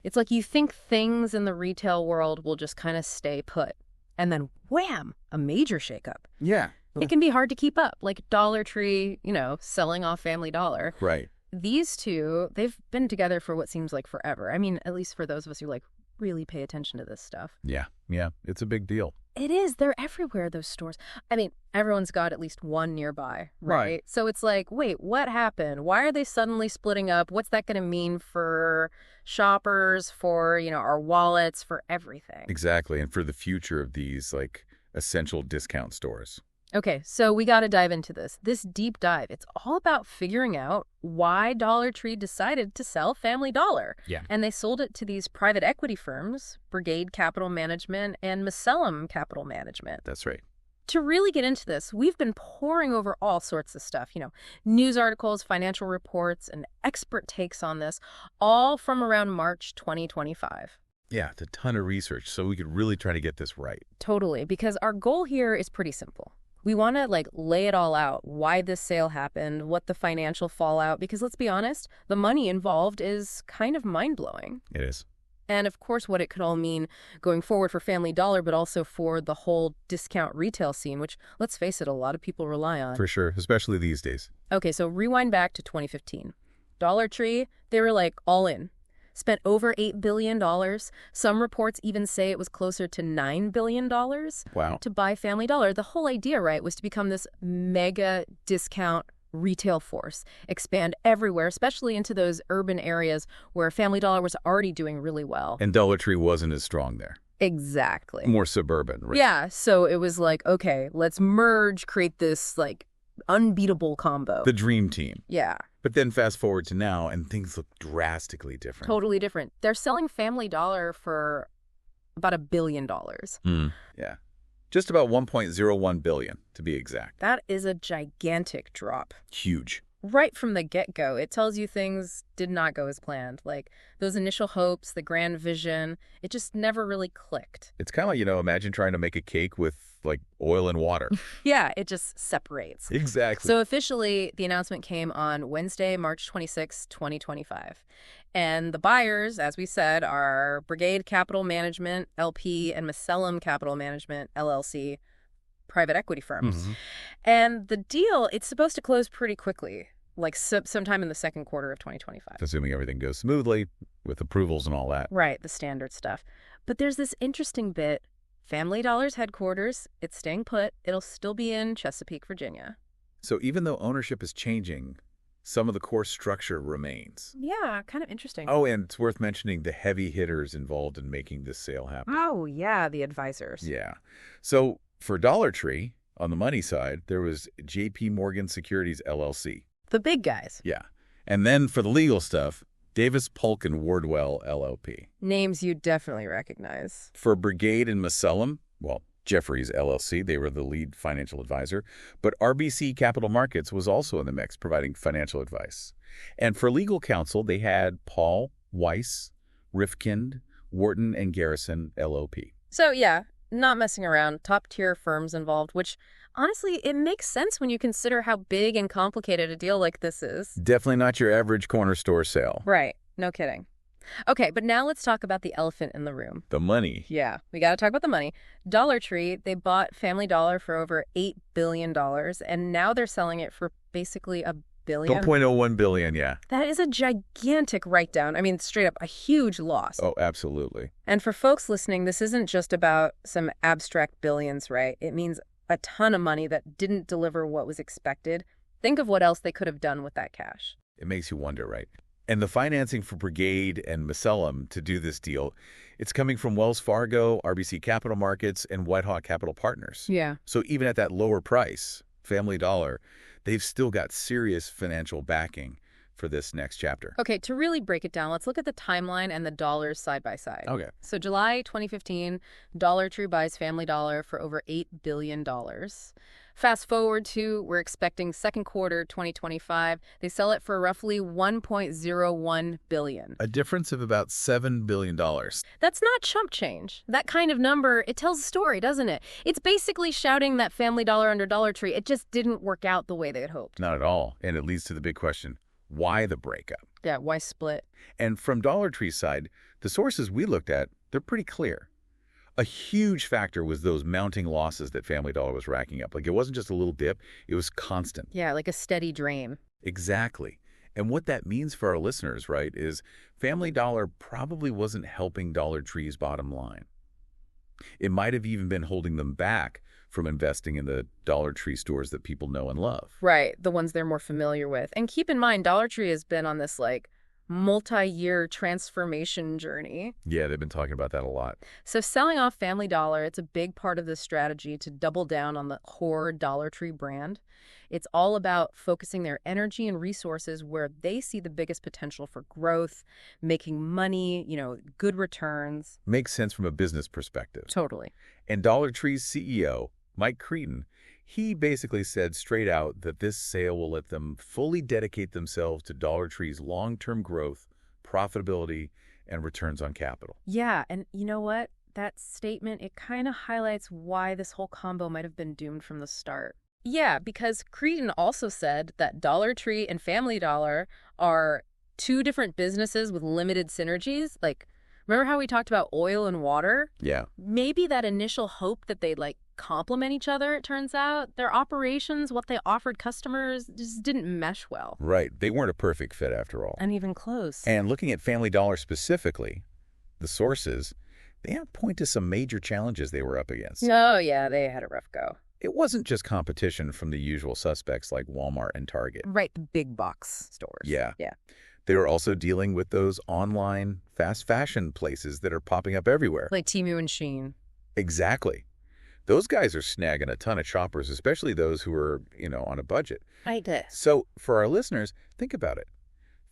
It's like you think things in the retail world will just kind of stay put. And then, wham, a major shakeup. Yeah. It can be hard to keep up, like Dollar Tree, selling off Family Dollar. Right. These two, they've been together for what seems like forever. I mean, at least for those of us who really pay attention to this stuff. Yeah. It's a big deal. It is. They're everywhere, those stores. I mean, everyone's got at least one nearby, right? So it's like, wait, what happened? Why are they suddenly splitting up? What's that going to mean for shoppers, for, our wallets, for everything? Exactly. And for the future of these, essential discount stores. Okay, so we got to dive into this deep dive. It's all about figuring out why Dollar Tree decided to sell Family Dollar. Yeah. And they sold it to these private equity firms, Brigade Capital Management and Macellum Capital Management. That's right. To really get into this, we've been poring over all sorts of stuff, news articles, financial reports, and expert takes on this, all from around March 2025. Yeah, it's a ton of research, so we could really try to get this right. Totally, because our goal here is pretty simple. We want to lay it all out, why this sale happened, what the financial fallout, because let's be honest, the money involved is kind of mind-blowing. It is. And of course, what it could all mean going forward for Family Dollar, but also for the whole discount retail scene, which, let's face it, a lot of people rely on. For sure, especially these days. Okay, so rewind back to 2015. Dollar Tree, they were all in. Spent over $8 billion. Some reports even say it was closer to $9 billion Wow. to buy Family Dollar. The whole idea, right, was to become this mega discount retail force, expand everywhere, especially into those urban areas where Family Dollar was already doing really well. And Dollar Tree wasn't as strong there. Exactly. More suburban, right? Yeah, so it was okay, let's merge, create this, unbeatable combo. The dream team. Yeah. But then fast forward to now, and things look drastically different. Totally different. They're selling Family Dollar for about $1 billion. Yeah. Just about 1.01 billion, to be exact. That is a gigantic drop. Huge. Right from the get-go, it tells you things did not go as planned. Those initial hopes, the grand vision, it just never really clicked. It's kind of like, imagine trying to make a cake with, oil and water. Yeah, it just separates. Exactly. So officially, the announcement came on Wednesday, March 26, 2025. And the buyers, as we said, are Brigade Capital Management, LP, and Macellum Capital Management, LLC, private equity firms. Mm-hmm. And the deal, it's supposed to close pretty quickly, sometime in the second quarter of 2025. Assuming everything goes smoothly with approvals and all that. Right, the standard stuff. But there's this interesting bit. Family Dollar's headquarters, it's staying put. It'll still be in Chesapeake, Virginia. So even though ownership is changing, some of the core structure remains. Yeah, kind of interesting. Oh, and it's worth mentioning the heavy hitters involved in making this sale happen. Oh, yeah, the advisors. Yeah. So for Dollar Tree, on the money side, there was J.P. Morgan Securities, LLC. The big guys. Yeah. And then for the legal stuff, Davis Polk and Wardwell, LLP. Names you definitely recognize. For Brigade and Macellum, Jefferies, LLC, they were the lead financial advisor. But RBC Capital Markets was also in the mix, providing financial advice. And for legal counsel, they had Paul, Weiss, Rifkind, Wharton, and Garrison, LOP. So, yeah, not messing around. Top-tier firms involved, which, honestly, it makes sense when you consider how big and complicated a deal like this is. Definitely not your average corner store sale. Right. No kidding. Okay, but now let's talk about the elephant in the room. The money. Yeah, we got to talk about the money. Dollar Tree, they bought Family Dollar for over $8 billion, and now they're selling it for basically $1 billion. 1.01 billion, yeah. That is a gigantic write-down. I mean, straight up, a huge loss. Oh, absolutely. And for folks listening, this isn't just about some abstract billions, right? It means a ton of money that didn't deliver what was expected. Think of what else they could have done with that cash. It makes you wonder, right? And the financing for Brigade and Macellum to do this deal, it's coming from Wells Fargo, RBC Capital Markets, and Whitehawk Capital Partners. Yeah. So even at that lower price, Family Dollar, they've still got serious financial backing for this next chapter. Okay, to really break it down, let's look at the timeline and the dollars side by side. Okay. So July 2015, Dollar Tree buys Family Dollar for over $8 billion. Fast forward to, we're expecting second quarter 2025. They sell it for roughly $1.01 billion. A difference of about $7 billion. That's not chump change. That kind of number, it tells a story, doesn't it? It's basically shouting that Family Dollar under Dollar Tree, it just didn't work out the way they had hoped. Not at all. And it leads to the big question. Why the breakup? Yeah, why split? And from Dollar Tree's side, the sources we looked at, they're pretty clear. A huge factor was those mounting losses that Family Dollar was racking up. Like, it wasn't just a little dip, it was constant. Yeah, like a steady drain. Exactly. And what that means for our listeners, right, is Family Dollar probably wasn't helping Dollar Tree's bottom line. It might have even been holding them back from investing in the Dollar Tree stores that people know and love. Right, the ones they're more familiar with. And keep in mind, Dollar Tree has been on this, like, multi-year transformation journey. Yeah, they've been talking about that a lot. So selling off Family Dollar, it's a big part of this strategy to double down on the core Dollar Tree brand. It's all about focusing their energy and resources where they see the biggest potential for growth, making money, good returns. Makes sense from a business perspective. Totally. And Dollar Tree's CEO, Mike Creedon, he basically said straight out that this sale will let them fully dedicate themselves to Dollar Tree's long-term growth, profitability, and returns on capital. Yeah, and you know what? That statement, it kind of highlights why this whole combo might have been doomed from the start. Yeah, because Creedon also said that Dollar Tree and Family Dollar are two different businesses with limited synergies. Like, remember how we talked about oil and water? Yeah. Maybe that initial hope that they'd, complement each other, it turns out, their operations, what they offered customers, just didn't mesh well. Right. They weren't a perfect fit after all. And even close. And looking at Family Dollar specifically, the sources, they point to some major challenges they were up against. Oh, yeah, they had a rough go. It wasn't just competition from the usual suspects like Walmart and Target. Right, the big box stores. Yeah. Yeah. They were also dealing with those online fast fashion places that are popping up everywhere. Like Temu and Shein. Exactly. Those guys are snagging a ton of shoppers, especially those who are, on a budget. I did. So for our listeners, think about it.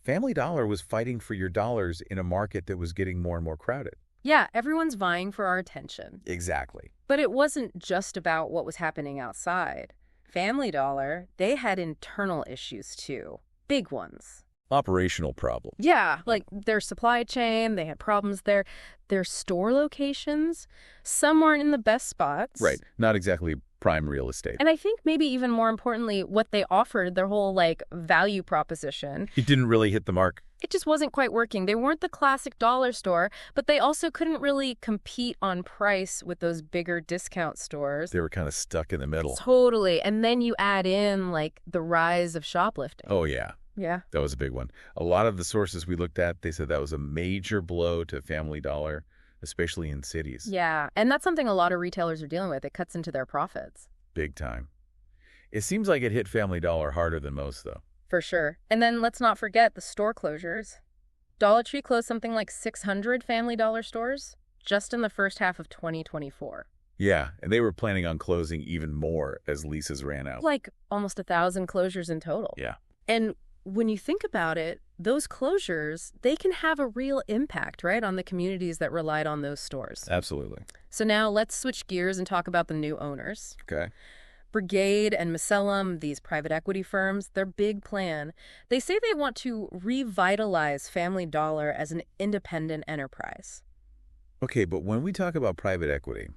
Family Dollar was fighting for your dollars in a market that was getting more and more crowded. Yeah, everyone's vying for our attention. Exactly. But it wasn't just about what was happening outside. Family Dollar, they had internal issues too. Big ones. Operational problem. Yeah, like their supply chain, they had problems there. Their store locations, some weren't in the best spots. Right. Not exactly prime real estate. And I think maybe even more importantly, what they offered, their whole value proposition. It didn't really hit the mark. It just wasn't quite working. They weren't the classic dollar store, but they also couldn't really compete on price with those bigger discount stores. They were kind of stuck in the middle. Totally. And then you add in the rise of shoplifting. Oh, yeah. Yeah. That was a big one. A lot of the sources we looked at, they said that was a major blow to Family Dollar, especially in cities. Yeah. And that's something a lot of retailers are dealing with. It cuts into their profits. Big time. It seems like it hit Family Dollar harder than most, though. For sure. And then let's not forget the store closures. Dollar Tree closed something like 600 Family Dollar stores just in the first half of 2024. Yeah, and they were planning on closing even more as leases ran out. Like almost 1,000 closures in total. Yeah. And when you think about it, those closures, they can have a real impact, right, on the communities that relied on those stores. Absolutely. So now let's switch gears and talk about the new owners. Okay. Brigade and Macellum, these private equity firms, their big plan, they say they want to revitalize Family Dollar as an independent enterprise. Okay, but when we talk about private equity,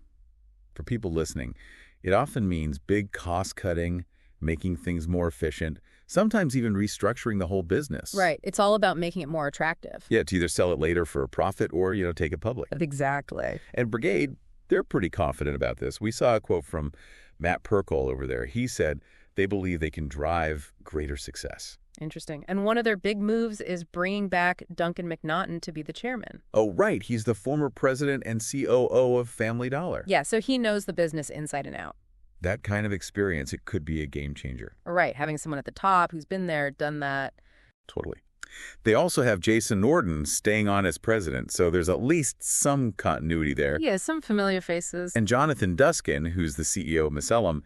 for people listening, it often means big cost-cutting, making things more efficient, sometimes even restructuring the whole business. Right. It's all about making it more attractive. Yeah, to either sell it later for a profit or, take it public. Exactly. And Brigade, they're pretty confident about this. We saw a quote from Matt Perkle over there. He said they believe they can drive greater success. Interesting. And one of their big moves is bringing back Duncan McNaughton to be the chairman. Oh, right. He's the former president and COO of Family Dollar. Yeah, so he knows the business inside and out. That kind of experience, it could be a game changer. Right, having someone at the top who's been there, done that. Totally. They also have Jason Norton staying on as president, so there's at least some continuity there. Yeah, some familiar faces. And Jonathan Duskin, who's the CEO of Macellum,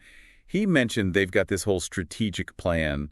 he mentioned they've got this whole strategic plan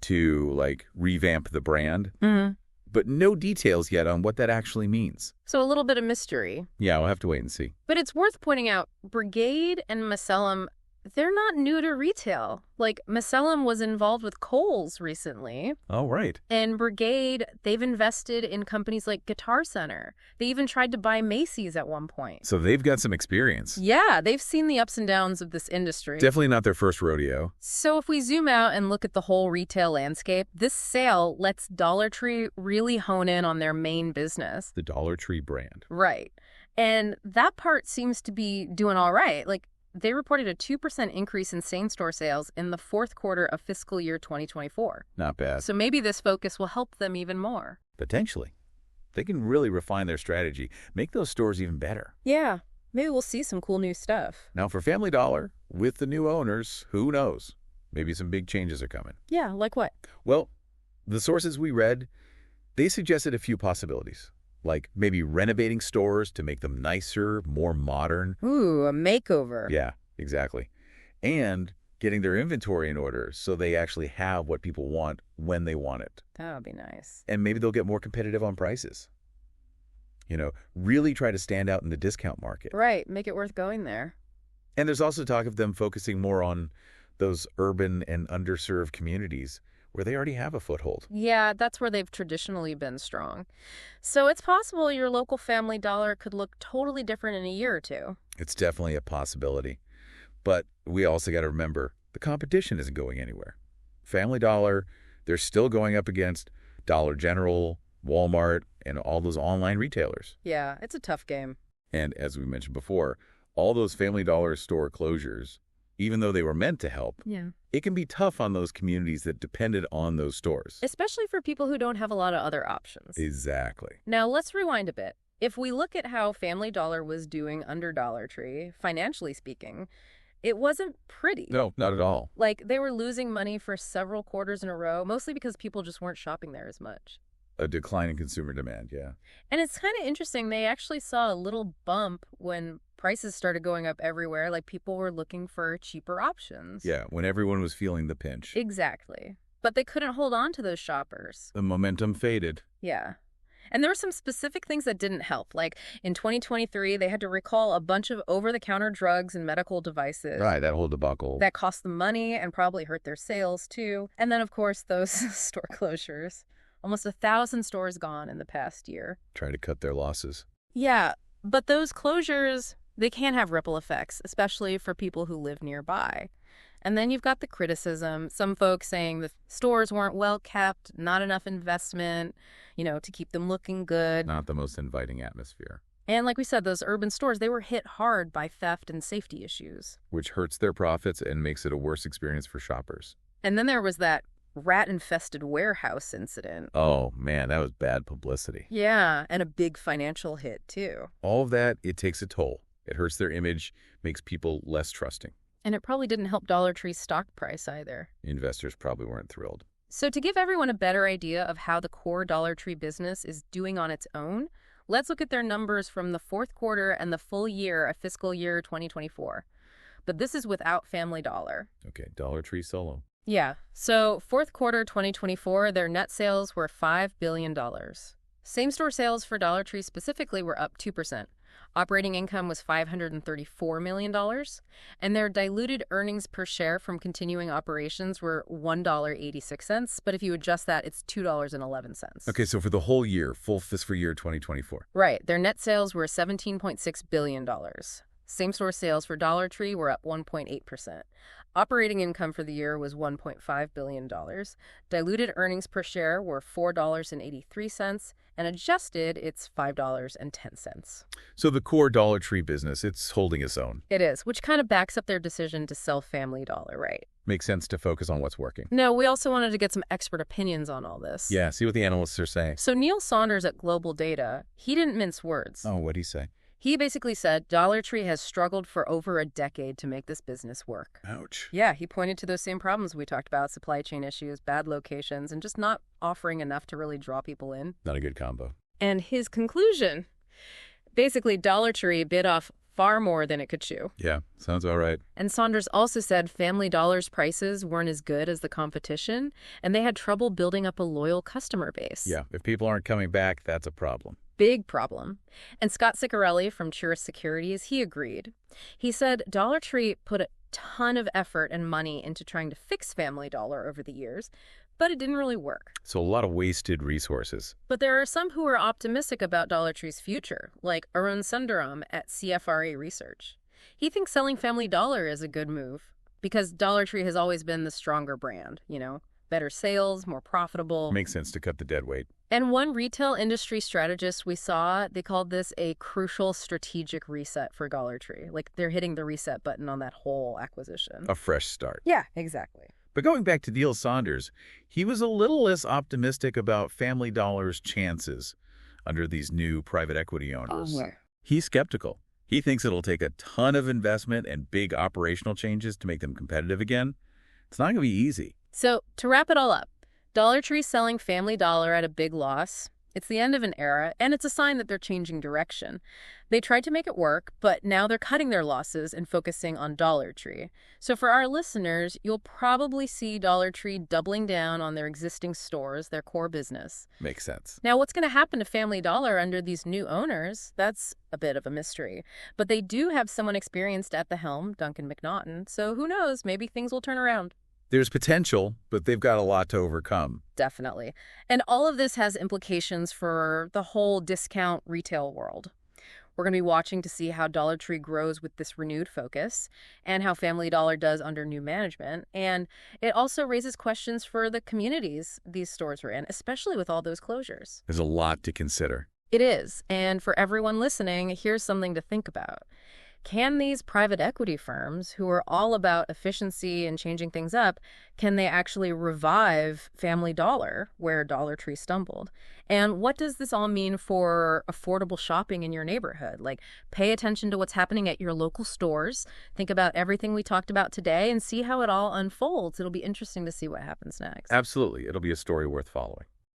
to, revamp the brand. Mm-hmm. But no details yet on what that actually means. So a little bit of mystery. Yeah, we'll have to wait and see. But it's worth pointing out, Brigade and Macellum, they're not new to retail. Like, Macellum was involved with Kohl's recently. Oh, right. And Brigade, they've invested in companies like Guitar Center. They even tried to buy Macy's at one point. So they've got some experience. Yeah, they've seen the ups and downs of this industry. Definitely not their first rodeo. So if we zoom out and look at the whole retail landscape, this sale lets Dollar Tree really hone in on their main business. The Dollar Tree brand. Right. And that part seems to be doing all right. Like, they reported a 2% increase in same-store sales in the fourth quarter of fiscal year 2024. Not bad. So maybe this focus will help them even more. Potentially. They can really refine their strategy, make those stores even better. Yeah, maybe we'll see some cool new stuff. Now for Family Dollar, with the new owners, who knows? Maybe some big changes are coming. Yeah, like what? Well, the sources we read, they suggested a few possibilities. Like maybe renovating stores to make them nicer, more modern. Ooh, a makeover. Yeah, exactly. And getting their inventory in order so they actually have what people want when they want it. That would be nice. And maybe they'll get more competitive on prices. You know, really try to stand out in the discount market. Right, make it worth going there. And there's also talk of them focusing more on those urban and underserved communities where they already have a foothold. Yeah, that's where they've traditionally been strong. So it's possible your local Family Dollar could look totally different in a year or two. It's definitely a possibility. But we also got to remember, the competition isn't going anywhere. Family Dollar, they're still going up against Dollar General, Walmart, and all those online retailers. Yeah, it's a tough game. And as we mentioned before, all those Family Dollar store closures, even though they were meant to help, it can be tough on those communities that depended on those stores. Especially for people who don't have a lot of other options. Exactly. Now, let's rewind a bit. If we look at how Family Dollar was doing under Dollar Tree, financially speaking, it wasn't pretty. No, not at all. Like, they were losing money for several quarters in a row, mostly because people just weren't shopping there as much. A decline in consumer demand, yeah. And it's kind of interesting. They actually saw a little bump when prices started going up everywhere. Like, people were looking for cheaper options. Yeah, when everyone was feeling the pinch. Exactly. But they couldn't hold on to those shoppers. The momentum faded. Yeah. And there were some specific things that didn't help. Like, in 2023, they had to recall a bunch of over-the-counter drugs and medical devices. Right, that whole debacle. That cost them money and probably hurt their sales, too. And then, of course, those store closures. Almost 1,000 stores gone in the past year. Try to cut their losses. Yeah, but those closures, they can have ripple effects, especially for people who live nearby. And then you've got the criticism. Some folks saying the stores weren't well kept, not enough investment, to keep them looking good. Not the most inviting atmosphere. And like we said, those urban stores, they were hit hard by theft and safety issues. Which hurts their profits and makes it a worse experience for shoppers. And then there was that rat-infested warehouse incident. Oh, man, that was bad publicity. Yeah, and a big financial hit, too. All of that, it takes a toll. It hurts their image, makes people less trusting. And it probably didn't help Dollar Tree's stock price either. Investors probably weren't thrilled. So to give everyone a better idea of how the core Dollar Tree business is doing on its own, let's look at their numbers from the fourth quarter and the full year of fiscal year 2024. But this is without Family Dollar. Okay, Dollar Tree solo. Yeah. So fourth quarter 2024, their net sales were $5 billion. Same-store sales for Dollar Tree specifically were up 2%. Operating income was $534 million, and their diluted earnings per share from continuing operations were $1.86, but if you adjust that, it's $2.11. Okay, so for the whole year, full fiscal year 2024. Right. Their net sales were $17.6 billion. Same-store sales for Dollar Tree were up 1.8%. Operating income for the year was $1.5 billion. Diluted earnings per share were $4.83, and adjusted, it's $5.10. So the core Dollar Tree business, it's holding its own. It is, which kind of backs up their decision to sell Family Dollar, right? Makes sense to focus on what's working. No, we also wanted to get some expert opinions on all this. Yeah, see what the analysts are saying. So Neil Saunders at Global Data, he didn't mince words. Oh, what'd he say? He basically said Dollar Tree has struggled for over a decade to make this business work. Ouch. Yeah, he pointed to those same problems we talked about, supply chain issues, bad locations, and just not offering enough to really draw people in. Not a good combo. And his conclusion, basically Dollar Tree bit off far more than it could chew. Yeah, sounds all right. And Saunders also said Family Dollar's prices weren't as good as the competition, and they had trouble building up a loyal customer base. Yeah, if people aren't coming back, that's a problem. Big problem. And Scott Ciccarelli from Truist Securities, he agreed. He said Dollar Tree put ton of effort and money into trying to fix Family Dollar over the years, but it didn't really work. So a lot of wasted resources. But there are some who are optimistic about Dollar Tree's future, like Arun Sundaram at CFRA Research. He thinks selling Family Dollar is a good move because Dollar Tree has always been the stronger brand, better sales, more profitable. Makes sense to cut the dead weight. And one retail industry strategist we saw, they called this a crucial strategic reset for Dollar Tree. Like they're hitting the reset button on that whole acquisition. A fresh start. Yeah, exactly. But going back to Neil Saunders, he was a little less optimistic about Family Dollar's chances under these new private equity owners. He's skeptical. He thinks it'll take a ton of investment and big operational changes to make them competitive again. It's not going to be easy. So to wrap it all up, Dollar Tree selling Family Dollar at a big loss. It's the end of an era, and it's a sign that they're changing direction. They tried to make it work, but now they're cutting their losses and focusing on Dollar Tree. So for our listeners, you'll probably see Dollar Tree doubling down on their existing stores, their core business. Makes sense. Now, what's going to happen to Family Dollar under these new owners? That's a bit of a mystery. But they do have someone experienced at the helm, Duncan McNaughton, so who knows, maybe things will turn around. There's potential, but they've got a lot to overcome. Definitely. And all of this has implications for the whole discount retail world. We're going to be watching to see how Dollar Tree grows with this renewed focus and how Family Dollar does under new management. And it also raises questions for the communities these stores are in, especially with all those closures. There's a lot to consider. It is. And for everyone listening, here's something to think about. Can these private equity firms, who are all about efficiency and changing things up, can they actually revive Family Dollar where Dollar Tree stumbled? And what does this all mean for affordable shopping in your neighborhood? Like, pay attention to what's happening at your local stores. Think about everything we talked about today and see how it all unfolds. It'll be interesting to see what happens next. Absolutely. It'll be a story worth following.